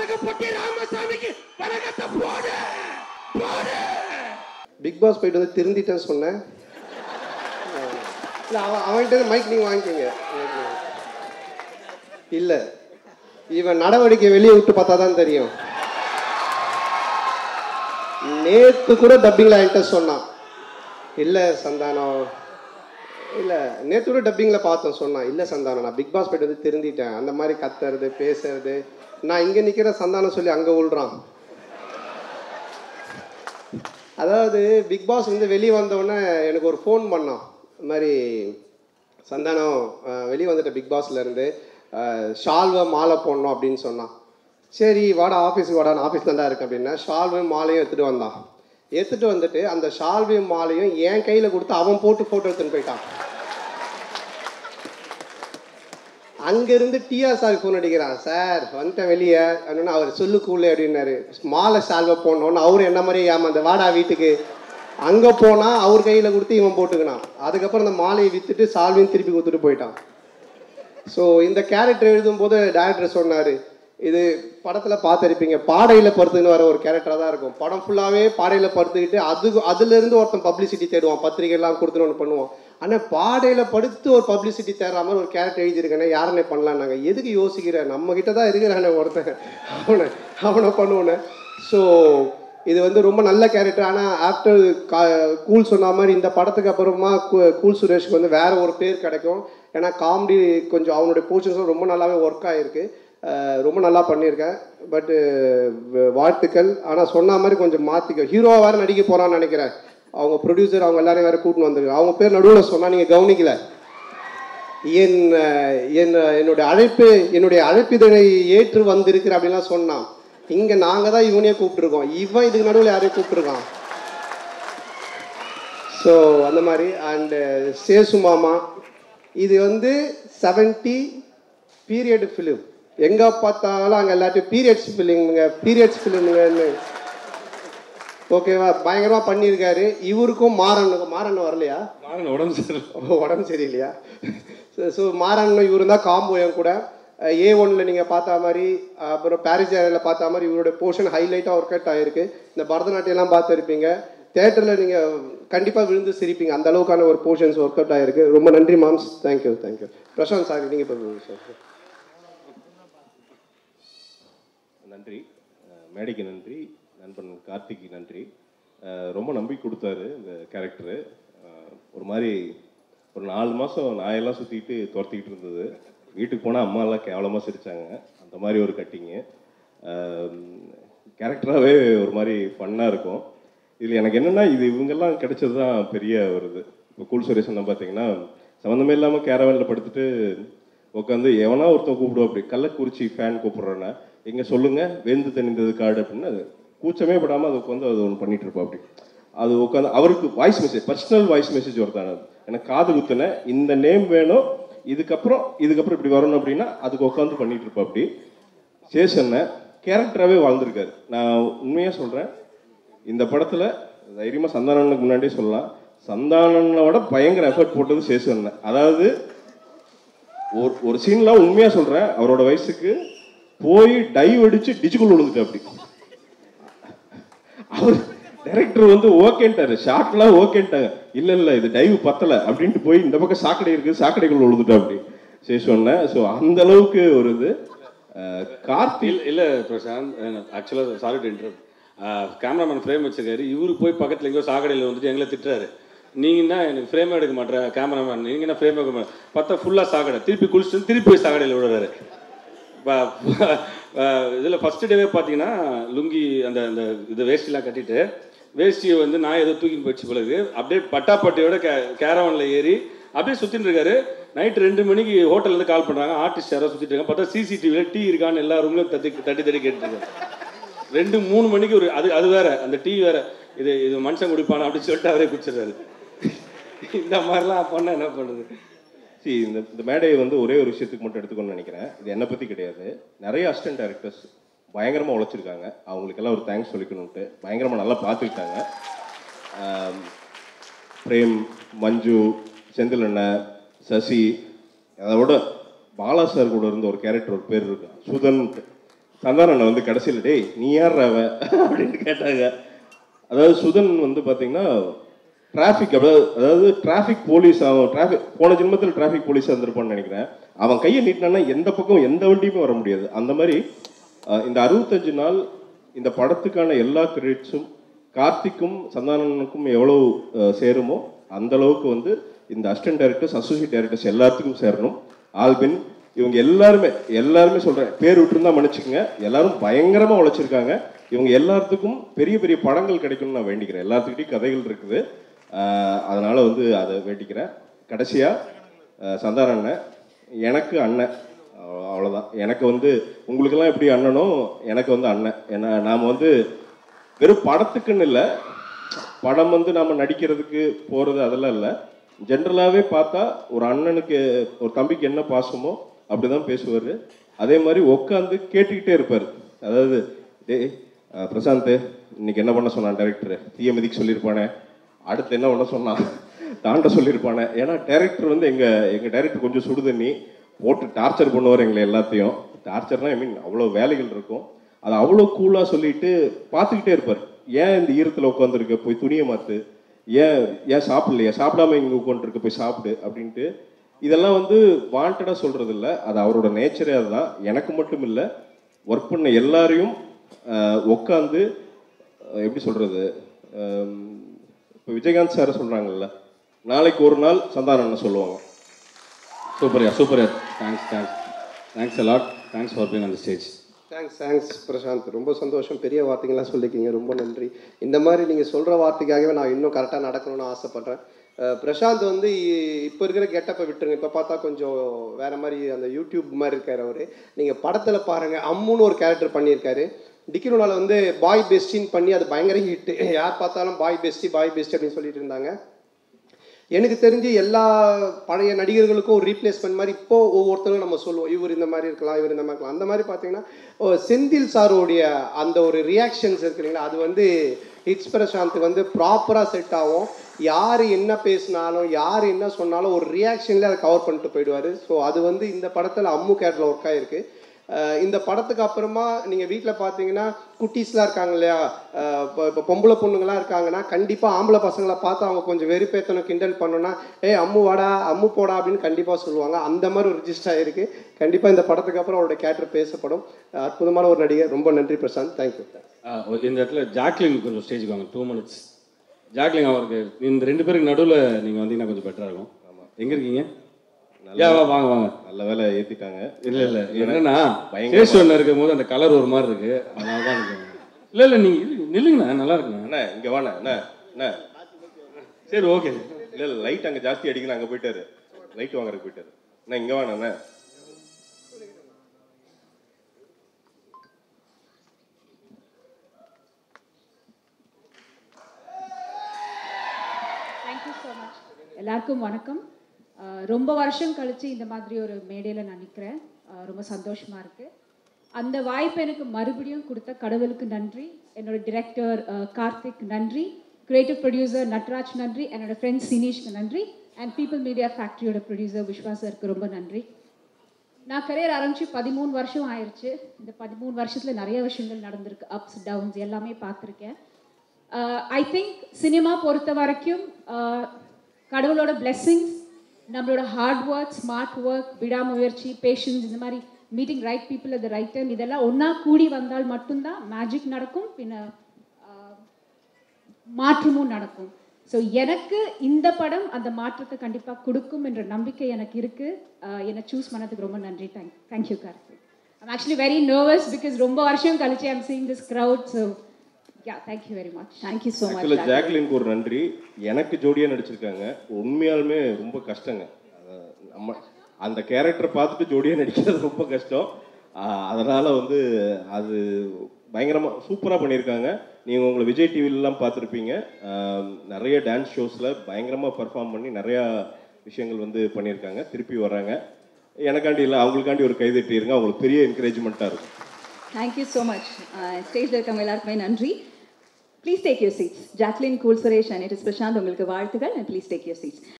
கனகப்பட்டி ராமசாமிக்கு வணக்கத்தை போடு போடு. பிக் பாஸ் போயிட்டு வந்து திருந்திட்டேன்னு சொன்னேன். இல்லை அவன்கிட்ட மைக் நீங்கள் வாங்கிக்கோங்க. இல்லை இவன் நடவடிக்கை வெளியே விட்டு பார்த்தா தான் தெரியும். நேற்று கூட டப்பிங்கில் என்கிட்ட சொன்னான், இல்லை சந்தானம், இல்லை நேற்று கூட டப்பிங்கில் பார்த்தோம், சொன்னான் இல்லை சந்தானம் நான் பிக் பாஸ் போயிட்டு வந்து திருந்திட்டேன். அந்த மாதிரி கத்துறது பேசுறது, நான் இங்கே நிற்கிற சந்தானம் சொல்லி அங்கே விழுறான். அதாவது பிக் பாஸ் வந்து வெளியே வந்தோடனே எனக்கு ஒரு ஃபோன் பண்ணான், இந்த மாதிரி சந்தானம் வெளியே வந்துட்ட பிக் பாஸ்லேருந்து, ஷால்வை மாலை போடணும் அப்படின்னு சொன்னான். சரி வாடா ஆஃபீஸுக்கு வாடா, நான் ஆஃபீஸ் தான்டா இருக்கேன் அப்படின்னா ஷால்வையும் மாலையும் எடுத்துகிட்டு வந்தான். எடுத்துகிட்டு வந்துட்டு அந்த ஷால்வையும் மாலையும் என் கையில் கொடுத்து அவன் போட்டு ஃபோட்டோ எடுத்துன்னு போயிட்டான். அங்கேருந்து டிஆர் சார் ஃபோன் அடிக்கிறான், சார் வந்துட்டேன் வெளியே அப்படின்னா, அவர் சொல்லுக்கூல அப்படின்னாரு. மாலை ஷால்வை போடணுன்னு அவரு என்ன மாதிரியே ஏமாந்த வாடா வீட்டுக்கு. அங்கே போனால் அவர் கையில் கொடுத்து இவன் போட்டுக்கினான். அதுக்கப்புறம் அந்த மாலையை விற்றுட்டு ஷால்வையும் திருப்பி கொடுத்துட்டு போயிட்டான். ஸோ இந்த கேரக்டர் எழுதும்போது டைரக்டர் சொன்னார், இது படத்தில் பார்த்துருப்பீங்க, பாடையில் படுத்துன்னு வர ஒரு கேரக்டராக தான் இருக்கும். படம் ஃபுல்லாகவே பாடையில் படுத்துக்கிட்டு அதுலேருந்து ஒருத்தன் பப்ளிசிட்டி தேடுவான், பத்திரிகைலாம் கொடுத்துன்னு ஒன்று பண்ணுவான். ஆனால் பாடையில் படுத்து ஒரு பப்ளிசிட்டி தேடுற மாதிரி ஒரு கேரக்டர் எழுதியிருக்கேனே, யாருன்னே பண்ணலாம். நாங்கள் எதுக்கு யோசிக்கிற, நம்மக்கிட்ட தான் இருக்கிறானே ஒருத்தன், அவனை பண்ணுவோன்னு. ஸோ இது வந்து ரொம்ப நல்ல கேரக்டர். ஆனால் ஆஃப்டர் கூல் சொன்ன மாதிரி இந்த படத்துக்கு அப்புறமா கூல் சுரேஷ்க்கு வந்து வேறு ஒரு பேர் கிடைக்கும். ஏன்னா காமெடி கொஞ்சம் அவனுடைய போர்ஷன்ஸும் ரொம்ப நல்லாவே ஒர்க் ஆகிருக்கு, ரொம்ப நல்லா பண்ணியிருக்கேன். பட்டு வாழ்த்துக்கள். ஆனால் சொன்ன மாதிரி கொஞ்சம் மாற்றிக்க, ஹீரோவாக வேறு நடிக்க போகிறான்னு நினைக்கிறேன். அவங்க ப்ரொடியூசர் அவங்க எல்லாரையும் வேறு கூட்டின்னு வந்துருக்கு. அவங்க பேர் நடுவில் சொன்னால் நீங்கள் கவனிக்கல. என்னுடைய அழைப்பிதழை ஏற்று வந்திருக்கிற அப்படின்லாம் சொன்னான். இங்கே நாங்கள் தான் இவனையே கூப்பிட்ருக்கோம், இவன் இதுக்கு நடுவில் யாரையும் கூப்பிட்ருக்கான். ஸோ அந்த மாதிரி. அண்டு சேசு மாமா, இது வந்து 70 பீரியட் ஃபிலிம். எங்கே பார்த்தாலும் அங்கே எல்லாத்தையும் பீரியட்ஸ் ஃபிலிமுங்கன்னு ஓகேவா பயங்கரமாக பண்ணியிருக்காரு. இவருக்கும் மாறன் வரலையா, உடம்பு சரியில்லையா. ஸோ மாறன் இவரு தான் காம்போ என் கூட. A1 நீங்கள் பார்த்த மாதிரி, அப்புறம் பாரிஸ் ஏரியாவில் பார்த்த மாதிரி இவருடைய போர்ஷன் ஹைலைட்டாக ஒர்க் அவுட் ஆகிருக்கு. இந்த பரதநாட்டியெல்லாம் பார்த்துருப்பீங்க, தேட்டரில் நீங்கள் கண்டிப்பாக விழுந்து சிரிப்பீங்க, அந்த அளவுக்கான ஒரு போர்ஷன்ஸ் ஒர்க் அவுட் ஆகிருக்கு. ரொம்ப நன்றி மாம்ஸ், தேங்க்யூ. பிரசாந்த் சார் நீங்கள் இப்போ சார். நன்றி, மேடைக்கு நன்றி, நண்பன் கார்த்திக்கு நன்றி. ரொம்ப நம்பி கொடுத்தாரு இந்த கேரக்டரு. ஒரு மாதிரி ஒரு 4 மாதம் நாயெல்லாம் சுற்றிக்கிட்டு துரத்திக்கிட்டு இருந்தது. வீட்டுக்கு போனால் அம்மாலாம் கேவலமாக சிரித்தாங்க. அந்த மாதிரி ஒரு கட்டிங்கு கேரக்டராகவே ஒரு மாதிரி ஃபன்னாக இருக்கும். இதில் எனக்கு என்னென்னா, இது இவங்கெல்லாம் கிடைச்சது தான் பெரிய ஒரு இது. இப்போ கூல் சுரேஷன் பார்த்தீங்கன்னா சம்மந்தமே இல்லாமல் கேரவனில் படுத்துட்டு உட்காந்து எவனா ஒருத்தன் கூப்பிடுவோம், அப்படி கள்ளக்குறிச்சி ஃபேன் கூப்பிட்றேன்னா எங்கே சொல்லுங்கள் வெந்து தணிந்தது காடு அப்படின்னு அது கூச்சமே படாமல் அது உட்காந்து அது ஒன்று பண்ணிகிட்டு இருப்போம். அப்படி அது உட்காந்து அவருக்கு voice message, personal voice message ஒருத்தான எனக்கு காது குத்துன இந்த நேம் வேணும், இதுக்கப்புறம் இப்படி வரணும் அப்படின்னா அதுக்கு உட்காந்து பண்ணிகிட்டு இருப்போம். அப்படி சேஷன்னை கேரக்டராகவே வாழ்ந்துருக்காரு. நான் உண்மையாக சொல்கிறேன், இந்த படத்தில் தைரியமாக சந்தானனுக்கு முன்னாடியே சொல்லலாம், சந்தானனோட பயங்கர எஃபர்ட் போட்டது சேஷன். அதாவது ஒரு சீன்லாம் உண்மையாக சொல்கிறேன், அவரோட வயசுக்கு போய் டைவ் அடித்து டிஜுக்குள் விழுந்துட்டு. அப்படி அவர் டைரக்டர் வந்து ஓகேன்ட்டாரு, ஷார்ட்லாம் ஓகேன்ட்டாங்க, இல்லை இது டைவ் பத்தலை அப்படின்ட்டு போய் இந்த பக்கம் சாக்கடை இருக்குது சாக்கடைக்குள்ள விழுந்துட்டு அப்படி சேஷன். ஸோ அந்த அளவுக்கு ஒரு இது. கார்த்திக் இல்லை பிரசாந்த், ஆக்சுவலாக sorry to interrupt, cameraman frame வச்சிருக்காரு, இவரு போய் பக்கத்தில் எங்கேயோ சாக்கடையில் வந்துட்டு எங்களை திட்டுறாரு. நீங்கன்னா எனக்கு ஃப்ரேமே எடுக்க மாட்டேன் கேமராமேன், நீங்கள் என்ன ஃப்ரேம் எடுக்க மாட்டேன், பார்த்தா ஃபுல்லாக சாக்கடை, திருப்பி குளிச்சுட்டு திருப்பி போய் சாக்கடையில் விடுறாரு. இதில் ஃபஸ்ட்டு டேவே பார்த்தீங்கன்னா லுங்கி அந்த அந்த இது வேஷ்டிலாம் கட்டிட்டு வேஷ்டியை வந்து நான் ஏதோ தூக்கின்னு போயிடுச்சு பிறகு அப்படியே பட்டாப்பட்டியோட கேரவனில் ஏறி அப்படியே சுற்றிட்டு இருக்காரு. நைட்டு 2 மணிக்கு ஹோட்டல்லேருந்து கால் பண்ணுறாங்க, ஆர்டிஸ்ட் யாரோ சுற்றிட்டு இருக்காங்க, பார்த்தா சிசிடிவியில் டீ இருக்கான்னு எல்லா ரூம்லையும் தட்டி கேட்டுருக்காரு. 2-3 மணிக்கு ஒரு அது வேற, அந்த டீ வேற, இது மனுஷன் குடிப்பானா அப்படின்னு சொல்லிட்டு அவரே குடிச்சிடுறாரு. இந்த மாதிரிலாம் பண்ண என்ன பண்ணுறது. இந்த மேடையை வந்து ஒரே ஒரு விஷயத்துக்கு மட்டும் எடுத்துக்கணும்னு நினைக்கிறேன். இது என்னை பற்றி கிடையாது, நிறைய அசிஸ்டன்ட் டைரக்டர்ஸ் பயங்கரமாக உழைச்சிருக்காங்க, அவங்களுக்கெல்லாம் ஒரு தேங்க்ஸ் சொல்லிக்கணுன்ட்டு. பயங்கரமாக நல்லா பார்த்துக்கிட்டாங்க. பிரேம், மஞ்சு, செந்தில் அண்ணன், சசி, அதோட பாலா சார் கூட இருந்த ஒரு கேரக்டர் ஒரு பேர் இருக்கு சுதன்ட்டு, சந்தானம் வந்து கடைசியில் டேய் நீ யார் அவ அப்படின்னு கேட்டாங்க. அதாவது சுதன் வந்து பார்த்தீங்கன்னா டிராஃபிக் அதாவது டிராஃபிக் போலீஸ், அவன் போன ஜென்மத்தில் டிராஃபிக் போலீஸாக இருந்திருப்பான்னு நினைக்கிறேன். அவன் கையை நீட்டினான்னா எந்த பக்கம் எந்த வண்டியுமே வர முடியாது. அந்த மாதிரி இந்த 65 நாள் இந்த படத்துக்கான எல்லா கிரெடிட்ஸும் கார்த்திக்கும் சந்தானனுக்கும் எவ்வளோ சேருமோ அந்த அளவுக்கு வந்து இந்த அசிஸ்டன்ட் டைரக்டர்ஸ், அசோசியேட் டைரக்டர்ஸ் எல்லாத்துக்கும் சேரணும். ஆல்பின் இவங்க எல்லாருமே சொல்கிறேன், பேர் விட்டுருந்தா மன்னிச்சுக்கோங்க, எல்லாரும் பயங்கரமாக உழைச்சிருக்காங்க. இவங்க எல்லாத்துக்கும் பெரிய பெரிய படங்கள் கிடைக்கணும்னு நான் வேண்டிக்கிறேன். எல்லாத்துக்கிட்டையும் கதைகள் இருக்குது, அதனால் வந்து அதை வேண்டிக்கிறேன். கடைசியாக சந்தானம் எனக்கு அண்ணன், அவ்வளோதான். எனக்கு வந்து உங்களுக்கெல்லாம் எப்படி அண்ணனோ எனக்கு வந்து அண்ணன். ஏன்னா நாம் வந்து வெறும் படத்துக்குன்னு இல்லை, படம் வந்து நாம் நடிக்கிறதுக்கு போகிறது அதெல்லாம் இல்லை. ஜென்ரலாகவே பார்த்தா ஒரு அண்ணனுக்கு ஒரு தம்பிக்கு என்ன பாசமோ அப்படி தான் பேசுவார். அதே மாதிரி உட்காந்து கேட்டுக்கிட்டே இருப்பார். அதாவது டேய் பிரசாந்த் இன்னைக்கு என்ன பண்ண சொன்னான் டைரக்டர், தீயமதிக்கு சொல்லியிருப்பானே, அடுத்து என்ன பண்ண சொன்னான் தாண்ட சொல்லியிருப்பானே. ஏன்னா டைரக்டர் வந்து எங்கள் டைரக்டர் கொஞ்சம் சுடுதண்ணி போட்டு டார்ச்சர் பண்ணுவார் எங்களை எல்லாத்தையும். டார்ச்சர்னால் ஐ மீன் அவ்வளோ வேலைகள் இருக்கும், அதை அவ்வளோ கூலாக சொல்லிட்டு பார்த்துக்கிட்டே இருப்பார். ஏன் இந்த ஈரத்தில் உட்காந்துருக்க, போய் துணியை மாற்று, ஏன் சாப்பிடலையா, சாப்பிடாம இங்கே உட்காந்துருக்க, போய் சாப்பிடு அப்படின்ட்டு. இதெல்லாம் வந்து வாண்டடாக சொல்கிறது இல்லை, அது அவரோட நேச்சரே. அதுதான். எனக்கு மட்டும் இல்லை, ஒர்க் பண்ண எல்லாரையும் உட்காந்து எப்படி சொல்கிறது, இப்போ விஜயகாந்த் சாரை சொல்கிறாங்கல்ல, நாளைக்கு ஒரு நாள் சந்தானம் சொல்லுவாங்க. சூப்பர்யா சூப்பர்யா. Thanks a lot. Thanks for being on the stage. Thanks Prasanth, ரொம்ப சந்தோஷம். பெரிய வார்த்தைகள்லாம் சொல்லிக்கிங்க, ரொம்ப நன்றி. இந்த மாதிரி நீங்கள் சொல்கிற வார்த்தைக்காகவே நான் இன்னும் கரெக்டாக நடக்கணும்னு ஆசைப்பட்றேன். பிரசாந்த் வந்து இப்போ இருக்கிற கெட்டப்பை விட்டுருங்க. இப்போ பார்த்தா கொஞ்சம் வேறு மாதிரி அந்த யூடியூப் மாதிரி இருக்கார் அவர். நீங்கள் படத்தில் பாருங்கள், அம்முன்னு ஒரு கேரக்டர் பண்ணியிருக்காரு. டிக்கிரோனால் வந்து பாய் பெஸ்டின்னு பண்ணி அது பயங்கர ஹிட்டு. யார் பார்த்தாலும் பாய் பெஸ்டி அப்படின்னு சொல்லிட்டு இருந்தாங்க. எனக்கு தெரிஞ்சு எல்லா பழைய நடிகர்களுக்கும் ஒரு ரீப்ளேஸ்மெண்ட் மாதிரி இப்போது ஒவ்வொருத்தரும் நம்ம சொல்லுவோம், இவர் இந்த மாதிரி இருக்கலாம், இவர் இந்த மாதிரி இருக்கலாம். அந்த மாதிரி பார்த்தீங்கன்னா செந்தில் சாரோடைய அந்த ஒரு ரியாக்ஷன்ஸ் இருக்குங்களா, அது வந்து ஹிட்ஸ் பிரசாந்த் வந்து ப்ராப்பராக செட் ஆகும். யார் என்ன பேசினாலும் யார் என்ன சொன்னாலும் ஒரு ரியாக்ஷன்லேயே அதை கவர் பண்ணிட்டு போயிடுவார். ஸோ அது வந்து இந்த படத்தில் அம்மு கேரக்டரில் ஒர்க் ஆகிருக்கு. இந்த படத்துக்கு அப்புறமா நீங்கள் வீட்டில் பார்த்தீங்கன்னா குட்டீஸ்லாம் இருக்காங்க இல்லையா, இப்போ பொம்பளை பொண்ணுங்களாம் இருக்காங்கன்னா கண்டிப்பாக ஆம்பளை பசங்களை பார்த்து அவங்க கொஞ்சம் வெறுப்பேற்றணும், கிண்டல் பண்ணணும்னா அம்மு வாடா அம்மு போடா அப்படின்னு கண்டிப்பாக சொல்லுவாங்க. அந்த மாதிரி ஒரு ரிஜிஸ்டர் ஆகிருக்கு. கண்டிப்பாக இந்த படத்துக்கு அப்புறம் அவரோட கேரக்டர் பேசப்படும். அற்புதமான ஒரு நடிகர். ரொம்ப நன்றி பிரசாந்த், தேங்க்யூ. இந்த இடத்துல ஜாக்லின் கொஞ்சம் ஸ்டேஜுக்கு வாங்க, 2 minutes. ஜாக்லின் அவருக்கு இந்த 2 பேருக்கு நடுவில் நீங்கள் வந்தீங்கன்னா கொஞ்சம் பெட்டராக இருக்கும். ஆமாம், எங்கே இருக்கீங்க? வாங்க நல்ல வேலை ஏற்றிட்டாங்க. இல்லை என்னன்னா சேஷன் இருக்கும் போது அந்த கலர் ஒரு மாதிரி இருக்கு, அதனால தான் இல்லை நீங்கள் நில்லுங்கண்ணா, நல்லா இருக்குண்ணா. அண்ணா இங்கே வாண்ணா, என்ன சரி ஓகே. இல்லை லைட் அங்கே ஜாஸ்தி அடிக்கணும், அங்கே போயிட்டாரு லைட் வாங்குறதுக்கு போயிட்டாரு. அண்ணா இங்கே வாண்ணா. Thank you so much. எல்லாருக்கும் வணக்கம். ரொம்ப வருஷம் கழித்து இந்த மாதிரி ஒரு மேடையில் நான் நிற்கிறேன். ரொம்ப சந்தோஷமாக இருக்குது. அந்த வாய்ப்பு எனக்கு மறுபடியும் கொடுத்த கடவுளுக்கு நன்றி, என்னோடய டிரெக்டர் கார்த்திக் நன்றி, கிரியேட்டிவ் ப்ரொடியூசர் நட்ராஜ் நன்றி, என்னோடய ஃப்ரெண்ட் சினீஷ்க்கு நன்றி, அண்ட் பீப்புள் மீடியா ஃபேக்ட்ரியோட ப்ரொடியூசர் விஸ்வாசருக்கு ரொம்ப நன்றி. நான் கரியர் ஆரம்பித்து 13 வருஷம் ஆயிடுச்சு. இந்த 13 வருஷத்தில் நிறைய விஷயங்கள் நடந்திருக்கு, அப்ஸ் டவுன்ஸ் எல்லாமே பார்த்துருக்கேன். ஐ திங்க் சினிமா பொறுத்த வரைக்கும் கடவுளோட பிளெஸ்ஸிங்ஸ், நம்மளோட ஹார்ட் ஒர்க், ஸ்மார்ட் ஒர்க், விடாமுயற்சி, பேஷன்ஸ், இந்த மாதிரி meeting right people at the right time, இதெல்லாம் ஒன்றா கூடி வந்தால் மட்டும்தான் மேஜிக் நடக்கும், பின்ன மாற்றமும் நடக்கும். ஸோ எனக்கு இந்த படம் அந்த மாற்றத்தை கண்டிப்பாக கொடுக்கும் என்ற நம்பிக்கை எனக்கு இருக்குது. என்னை சூஸ் பண்ணதுக்கு ரொம்ப நன்றி. Thank you Karthik. I'm actually very nervous because ரொம்ப வருஷம் கழிச்சு I'm seeing this crowd. So thank you very much. Thank you so much. ஜாக்லினுக்கு ஒரு நன்றி. எனக்கு ஜோடியாக நடிச்சிருக்காங்க. உண்மையாலுமே ரொம்ப கஷ்டங்க. நம்ம அந்த கேரக்டரை பார்த்துட்டு ஜோடியாக நடிக்கிறது ரொம்ப கஷ்டம். அதனால் வந்து அது பயங்கரமாக சூப்பராக பண்ணியிருக்காங்க. நீங்கள் உங்களை விஜய் டிவிலெலாம் பார்த்துருப்பீங்க. நிறைய டான்ஸ் ஷோஸில் பயங்கரமாக பர்ஃபார்ம் பண்ணி நிறையா விஷயங்கள் வந்து பண்ணியிருக்காங்க. திருப்பி வர்றாங்க. எனக்காண்டி இல்லை, அவங்களுக்காண்டி ஒரு கைதட்டிருங்க, அவங்களுக்கு பெரிய என்கரேஜ்மெண்ட்டாக இருக்கும். Thank you so much. ஸ்டேஜில் இருக்கவங்க எல்லாருக்குமே நன்றி. Please take your seats. Jacqueline, Cool Suresh and it is Prashanth, உங்களுக்கு வாழ்த்துக்கள். And please take your seeds.